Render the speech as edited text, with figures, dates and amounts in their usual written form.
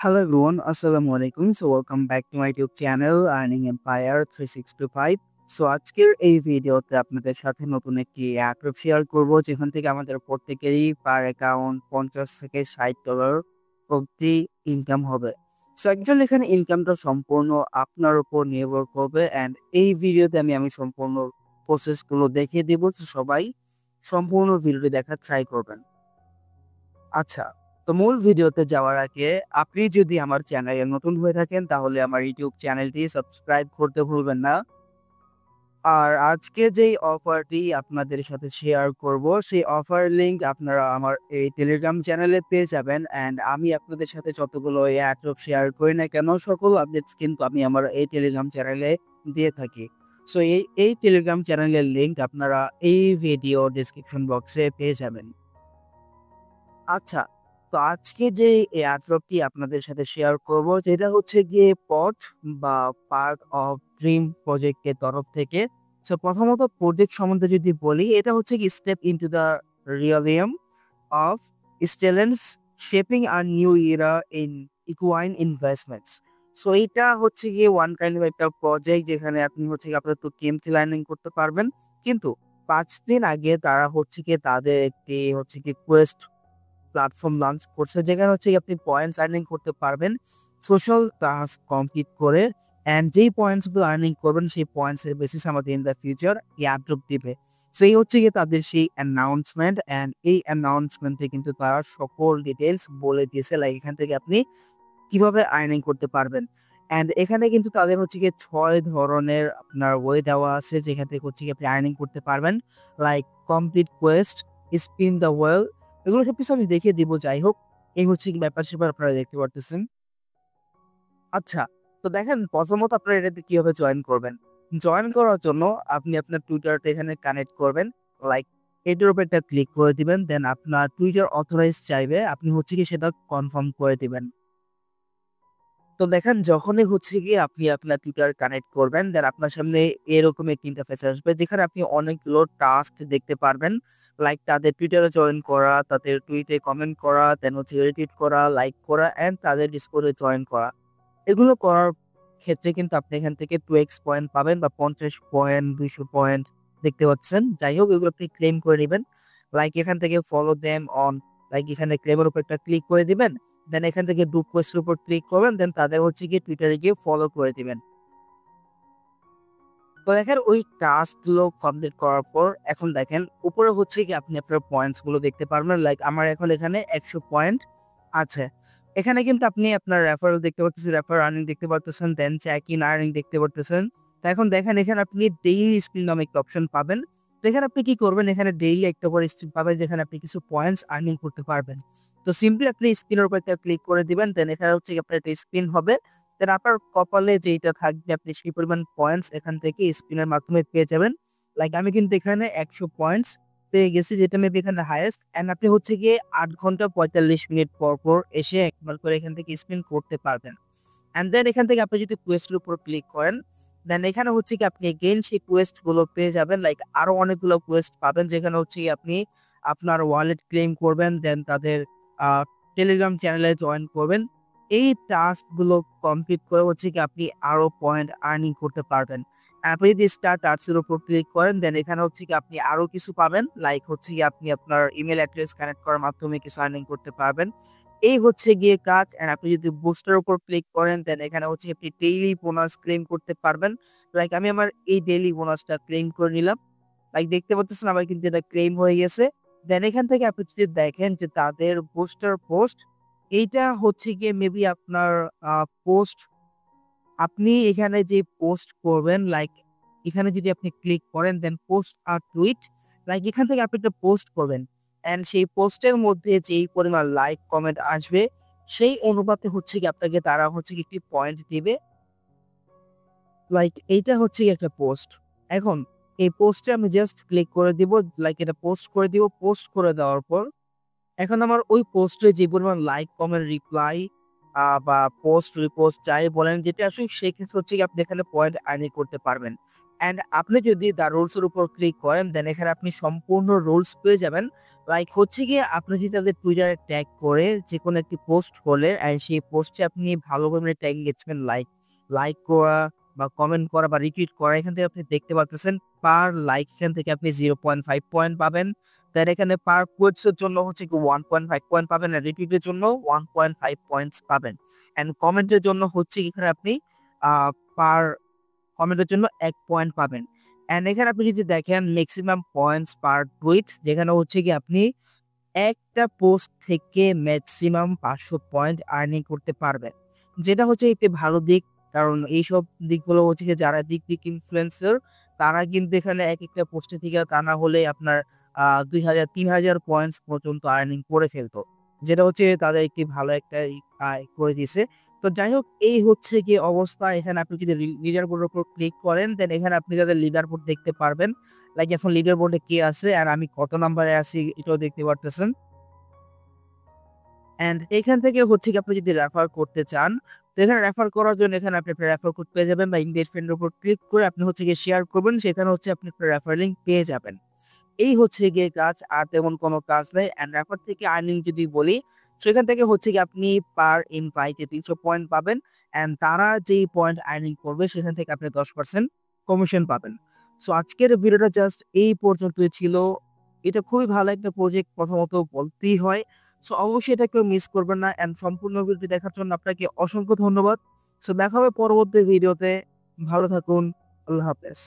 Hello everyone, Assalamu alaikum. So welcome back to my YouTube channel Earning Empire 365. So আজকের এই ভিডিওতে আপনাদের সাথে নতুন একটি অ্যাপ শেয়ার করব যেখান থেকে আমাদের প্রত্যেকেরই পার অ্যাকাউন্ট 50 থেকে $60 অবধি ইনকাম হবে। সো অ্যাকচুয়ালি এখানে ইনকামটা সম্পূর্ণ আপনার উপর নির্ভর করবে অ্যান্ড এই ভিডিওতে আমি সম্পূর্ণ প্রসেসগুলো দেখিয়ে দেব। তো সবাই সম্পূর্ণ ভিডিওটি দেখার ট্রাই করবেন। আচ্ছা, তো মূল ভিডিওতে যাওয়ার আগে আপনি যদি আমার চ্যানেলে নতুন হয়ে থাকেন তাহলে আমার ইউটিউব চ্যানেলটি সাবস্ক্রাইব করতে ভুলবেন না। আর আজকে যেই অফারটি আপনাদের সাথে শেয়ার করব সেই অফার লিংক আপনারা আমার এই টেলিগ্রাম চ্যানেলে পেয়ে যাবেন অ্যান্ড আমি আপনাদের সাথে যতগুলো অ্যাড্রপ শেয়ার করি না কেন সকল আপডেটস কিন্তু আমি আমার এই টেলিগ্রাম চ্যানেলে দিয়ে থাকি। সো এই টেলিগ্রাম চ্যানেলের লিংক আপনারা এই ভিডিও ডেসক্রিপশন বক্সে পেয়ে যাবেন। আচ্ছা, তো আজকে যে এয়ারড্রপটি আপনাদের সাথে শেয়ার করব যেটা হচ্ছে গিয়ে পড বা পার্ট অফ ড্রিম প্রজেক্টের তরফ থেকে। সো প্রথমত প্রজেক্ট সম্বন্ধে যদি বলি, এটা হচ্ছে কি step into the realm of excellence shaping our new era in equine investments. So এইটা হচ্ছে গিয়ে ওয়ান কাইন্ড অফ একটা প্রজেক্ট যেখানে আপনি হচ্ছে গিয়ে আপনার তো কেএমটি লার্নিং করতে পারবেন, কিন্তু 5 দিন আগে তারা হচ্ছে গিয়ে তাদের একটি হচ্ছে কি কোয়েস্ট প্ল্যাটফর্ম লঞ্চ করছে যেখানে হচ্ছে আপনি পয়েন্টস আর্নিং করতে পারবেন সোশ্যাল টাস্ক কমপ্লিট করে অ্যান্ড যেই পয়েন্টসগুলো আর্নিং করবেন সেই পয়েন্টসের বেসিস আমাদের ইন দ্য ফিউচার এয়ারড্রপ দিবে। সেই হচ্ছে গিয়ে তাদের সেই অ্যানাউন্সমেন্ট অ্যান্ড এই অ্যানাউন্সমেন্টে কিন্তু তারা সকল ডিটেলস বলে দিয়েছে, লাইক এখান থেকে আপনি কিভাবে আর্নিং করতে পারবেন। অ্যান্ড এখানে কিন্তু তাদের হচ্ছে গিয়ে 6 ধরনের আপনার ওয়ে দেওয়া আছে যেখান থেকে হচ্ছে গিয়ে আপনি আর্নিং করতে পারবেন, like complete Quest, spin the well, এগুলো সবকিছু আমি দেখিয়ে দিব। যাই হোক, এই হচ্ছে কি ব্যাপার-স্যাপার আপনারা দেখতে পারতেছেন। আচ্ছা, তো দেখেন প্রথমত আপনারা এটাতে কিভাবে জয়েন করবেন। জয়েন করার জন্য আপনি আপনার টুইটারটা এখানে কানেক্ট করবেন। লাইক এটার উপর একটা ক্লিক করে দিবেন। দেন আপনার টুইটার অথরাইজ চাইবে। আপনি হচ্ছে গিয়ে সেটা কনফার্ম করে দিবেন। তো দেখেন যখনই হচ্ছে গিয়ে আপনি আপনার টুইটার কানেক্ট করবেন, দেন আপনার সামনে এরকম একটি ইন্টারফেস আসবে যেখানে আপনি অনেকগুলো টাস্ক দেখতে পারবেন। লাইক তাদের টুইটারে জয়েন করা, তাদের টুইটে কমেন্ট করা, দেন হচ্ছে রিটুইট করা, লাইক করা অ্যান্ড তাদের ডিসকর্ডে জয়েন করা। এগুলো করার ক্ষেত্রে কিন্তু আপনি এখান থেকে 2x পয়েন্ট পাবেন বা 50 পয়েন্ট, 200 পয়েন্ট দেখতে পাচ্ছেন। যাই হোক, এগুলো আপনি ক্লেম করে নিবেন। লাইক এখান থেকে ফলো দেম অন, লাইক এখানে ক্লেমের উপর একটা ক্লিক করে দিবেন। দেন এখান থেকে ডু কোয়েস্টের উপর ক্লিক করবেন। দেন তাদের হচ্ছে গিয়ে টুইটারে গিয়ে ফলো করে দিবেন। তো দেখেন ওই টাস্কগুলো কমপ্লিট করার পর এখন দেখেন উপরে হচ্ছে কি আপনি আপনার পয়েন্টস গুলো দেখতে পারবেন। লাইক আমার এখন এখানে 100 পয়েন্ট আছে। এখানে কিন্তু আপনি আপনার রেফারেল দেখতে পারতেছেন, রেফার আর্নিং দেখতে পারতেছেন, দেন চেক ইন আর্নিং দেখতে পারতেছেন। তো এখন দেখেন এখানে আপনি ডেইলি স্পিন নামে একটা অপশন পাবেন। তো এখানে আপনি কি করবেন, এখানে ডেইলি একটা করে স্পিন পাবেন যেখানে আপনি কিছু পয়েন্টস আর্নিং করতে পারবেন। তো সিম্পলি আপনি স্পিনের উপর একটা ক্লিক করে দিবেন। দেন এখানে হচ্ছে আপনার একটা স্পিন হবে। দেন আপনার কপালে যেইটা থাকবে আপনি সেই পরিমাণ পয়েন্টস এখান থেকে স্পিনের মাধ্যমে পেয়ে যাবেন। লাইক আমি কিন্তু এখানে 100 পয়েন্টস পেয়ে গেছি যেটা মেবি এখানে হাইয়েস্ট। অ্যান্ড আপনি হচ্ছে গিয়ে 8 ঘন্টা 45 মিনিট পর পর এসে একবার করে এখান থেকে স্পিন করতে পারবেন। অ্যান্ড দেন এখান থেকে আপনি যদি কোয়েস্টের উপর ক্লিক করেন, দেন এখানে হচ্ছে কি আপনি এগেইন সেই কোয়েস্ট গুলো পেয়ে যাবেন। লাইক আরো অনেকগুলো কোয়েস্ট পাবেন যেখানে হচ্ছে কি আপনি আপনার ওয়ালেট ক্লেম করবেন, দেন তাদের টেলিগ্রাম চ্যানেলে জয়েন করবেন। এই টাস্ক গুলো কমপ্লিট করে হচ্ছে কি আপনি আরো পয়েন্ট আর্নিং করতে পারবেন। আপনি যদি স্টার টাস্কের উপর ক্লিক করেন, দেন এখানে হচ্ছে কি আপনি আরো কিছু পাবেন। লাইক হচ্ছে কি আপনি আপনার ইমেল অ্যাড্রেস কানেক্ট করার মাধ্যমে কিছু আর্নিং করতে পারবেন। এই হচ্ছে গিয়ে কাজ। এন্ড আপনি যদি বুস্টার উপর ক্লিক করেন, দেন এখানে হচ্ছে আপনি ডেইলি বোনাস ক্লেম করতে পারবেন। লাইক আমি আমার এই ডেইলি বোনাসটা ক্লেম করে নিলাম। লাইক দেখতে পাচ্ছেন আমার কিন্তু এটা ক্লেম হয়ে গেছে। দেন এখান থেকে আপনি যদি দেখেন যে তাদের বুস্টার পোস্ট, এইটা হচ্ছে গিয়ে মেবি আপনার পোস্ট, আপনি এখানে যে পোস্ট করবেন, লাইক এখানে যদি আপনি ক্লিক করেন দেন পোস্ট আর টুইট, লাইক এখান থেকে আপনি একটা পোস্ট করবেন এন্ড সেই পোস্টের মধ্যে যেই পরিমাণ লাইক কমেন্ট আসবে সেই অনুপাতে হচ্ছে কি আপনাকে তারা হচ্ছে কি একটি পয়েন্ট দিবে। লাইক এইটা হচ্ছে কি একটা পোস্ট। এখন এই পোস্টে আমি জাস্ট ক্লিক করে দিব, লাইক এটা পোস্ট করে দিব। পোস্ট করে দেওয়ার পর এখন আমার ওই পোস্টে যে পরিমাণ লাইক কমেন্ট রিপ্লাই বা পোস্ট রিপোস্ট যাই বলেন যেটা আসুক সেক্ষেত্রে হচ্ছে গিয়ে আপনি এখানে পয়েন্ট আর্নিং করতে পারবেন। অ্যান্ড আপনি যদি দ্য রুলস এর উপর ক্লিক করেন দেন এখানে আপনি সম্পূর্ণ রুলস পেয়ে যাবেন। লাইক হচ্ছে গিয়ে আপনি যদি তাদের টুইটারে ট্যাগ করে যেকোনো একটি পোস্ট করলেন অ্যান্ড সেই পোস্টে আপনি ভালো পরিমাণে ট্যাগ এঙ্গেজমেন্ট লাইক করা বা কমেন্ট করা বা রিটুইট করা এখান থেকে আপনি দেখতে পাচ্ছেন পার লাইক এখান থেকে আপনি 0.5 পয়েন্ট পাবেন। তার এখানে পার কোয়েটস এর জন্য হচ্ছে কি 1.5 পয়েন্ট পাবেন আর রিটুইটের জন্য 1.5 পয়েন্টস পাবেন। এন্ড কমেন্টের জন্য হচ্ছে এখানে আপনি পার কমেন্টের জন্য 1 পয়েন্ট পাবেন। এন্ড এখানে আপনি যদি দেখেন ম্যাক্সিমাম পয়েন্টস পার টুইট যেখানে হচ্ছে কি আপনি একটা পোস্ট থেকে ম্যাক্সিমাম 500 পয়েন্ট আর্নিং করতে পারবেন। যেটা হচ্ছে একটি ভালো দিক। কারণ এইসব দিকগুলো হচ্ছে গিয়ে যারা বিগ ইনফ্লুয়েন্সার তারা কিন্তু এখানে একেকটা পোস্টে থেকে তা না হলে আপনার ২,০০০ ৩,০০০ পয়েন্টস পর্যন্ত আর্নিং করে ফেলতো। যেটা হচ্ছে তাদের একটি ভালো একটা আয় করে দিয়েছে। তো যাই হোক এই হচ্ছে গিয়ে অবস্থা। এখানে আপনি যদি লিডার বোর্ডের উপর ক্লিক করেন দেন এখানে আপনি তাদের লিডার বোর্ড দেখতে পারবেন। লাইক এখন লিডার বোর্ডে কে আছে আর আমি কত নাম্বারে আছি এটাও দেখতে পারতেছেন। অ্যান্ড এখান থেকে হচ্ছে কি আপনি যদি রেফার করতে চান, তো এখানে রেফার করার জন্য এখানে আপনি আপনার রেফার কোড পেয়ে যাবেন বা ইনভাইট ফ্রেন্ড এর উপর ক্লিক করে আপনি হচ্ছে গিয়ে শেয়ার করবেন। সেখানে হচ্ছে আপনি আপনার রেফার লিংক পেয়ে যাবেন। এই হচ্ছে গিয়ে কাজ আর তেমন কোনো কাজ নাই। অ্যান্ড রেফার থেকে আর্নিং যদি বলি, সেখান থেকে হচ্ছে গিয়ে আপনি পার ইনভাইটে ৩০০ পয়েন্ট পাবেন। অ্যান্ড তারা যেই পয়েন্ট আর্নিং করবে সেখান থেকে আপনি 10% কমিশন পাবেন। সো আজকের ভিডিওটা জাস্ট এই পর্যন্তই ছিল। এটা খুবই ভালো একটা প্রজেক্ট প্রথমত বলতেই হয়। সো অবশ্যই এটা কেউ মিস করবেন না। অ্যান্ড সম্পূর্ণ ভিডিওটি দেখার জন্য আপনাকে অসংখ্য ধন্যবাদ। সো দেখা হবে পরবর্তী ভিডিওতে। ভালো থাকুন। আল্লাহ হাফেজ।